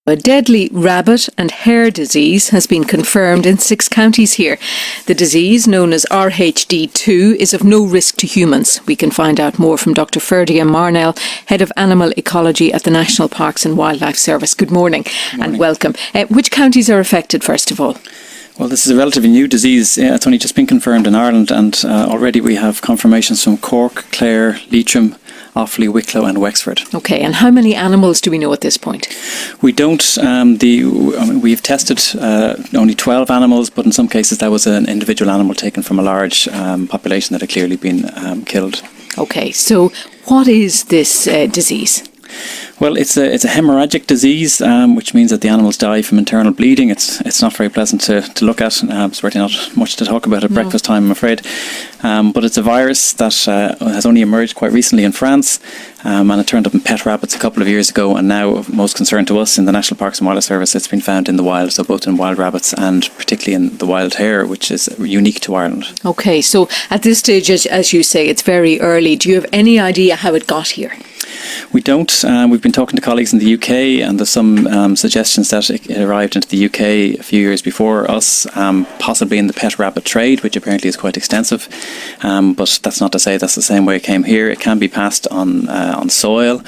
A deadly rabbit and hare disease has been confirmed in 6 counties here. The disease, known as RHD2, is of no risk to humans. We can find out more from Dr. Ferdia Marnell, Head of Animal Ecology at the National Parks and Wildlife Service. Good morning, and welcome. Which counties are affected, first of all? Well, this is a relatively new disease. It's only just been confirmed in Ireland, and already we have confirmations from Cork, Clare, Leitrim, Offaly, Wicklow and Wexford. Okay, and how many animals do we know at this point? We don't. We've tested only 12 animals, but in some cases that was an individual animal taken from a large population that had clearly been killed. Okay, so what is this disease? Well, it's a haemorrhagic disease, which means that the animals die from internal bleeding. It's not very pleasant to look at. Certainly not much to talk about at breakfast time, I'm afraid. But it's a virus that has only emerged quite recently in France, and it turned up in pet rabbits a couple of years ago. And now, of most concern to us in the National Parks and Wildlife Service, it's been found in the wild, so both in wild rabbits and particularly in the wild hare, which is unique to Ireland. Okay, so at this stage, as you say, it's very early. Do you have any idea how it got here? We don't. We've been talking to colleagues in the UK, and there's some suggestions that it arrived into the UK a few years before us, possibly in the pet rabbit trade, which apparently is quite extensive. But that's not to say that's the same way it came here. It can be passed on soil,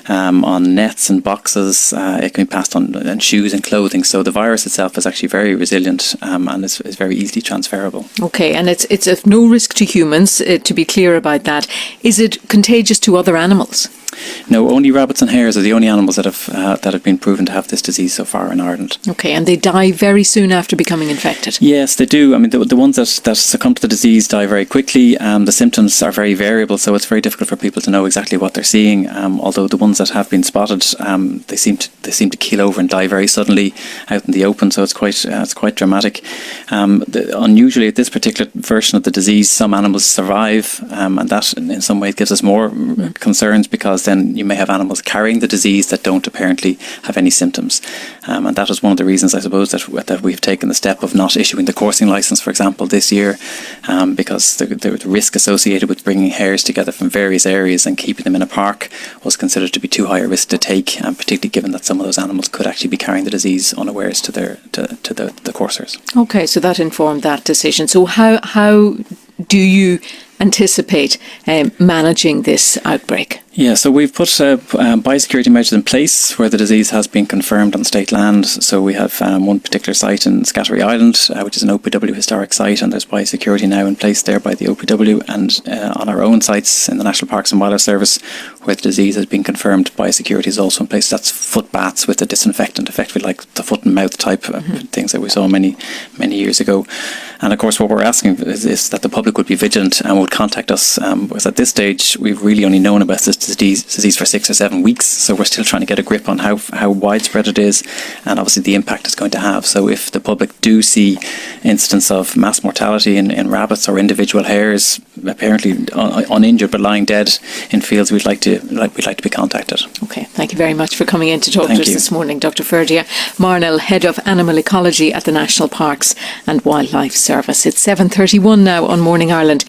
on nets and boxes. It can be passed on shoes and clothing. So the virus itself is actually very resilient and is very easily transferable. Okay, and it's of no risk to humans, to be clear about that. Is it contagious to other animals? No, only rabbits and hares are the only animals that have been proven to have this disease so far in Ireland. Okay, and they die very soon after becoming infected? Yes, they do. I mean, the ones that succumb to the disease die very quickly. The symptoms are very variable, so it's very difficult for people to know exactly what they're seeing. Although the ones that have been spotted, they seem to keel over and die very suddenly out in the open. So it's quite dramatic. Unusually, at this particular version of the disease, some animals survive, and that in some ways gives us more concerns, because then you may have animals carrying the disease that don't apparently have any symptoms. And that is one of the reasons, I suppose, that we've taken the step of not issuing the coursing licence, for example, this year, because the risk associated with bringing hares together from various areas and keeping them in a park was considered to be too high a risk to take, and particularly given that some of those animals could actually be carrying the disease unawares to the coursers. Okay, so that informed that decision. So how do you anticipate managing this outbreak? Yeah, so we've put biosecurity measures in place where the disease has been confirmed on state land. So we have one particular site in Scattery Island, which is an OPW historic site, and there's biosecurity now in place there by the OPW. And on our own sites in the National Parks and Wildlife Service, where the disease has been confirmed, biosecurity is also in place. That's foot baths with a disinfectant, effectively like the foot and mouth type things that we saw many years ago. And of course, what we're asking is that the public would be vigilant and would contact us, because at this stage we've really only known about this disease for 6 or 7 weeks, so we're still trying to get a grip on how widespread it is, and obviously the impact it's going to have. So if the public do see incidents of mass mortality in rabbits or individual hares, apparently uninjured but lying dead in fields, we'd like to be contacted. Okay, thank you very much for coming in to talk to us this morning, Dr. Ferdia Marnell, Head of Animal Ecology at the National Parks and Wildlife Service. It's 7:31 now on Morning Ireland.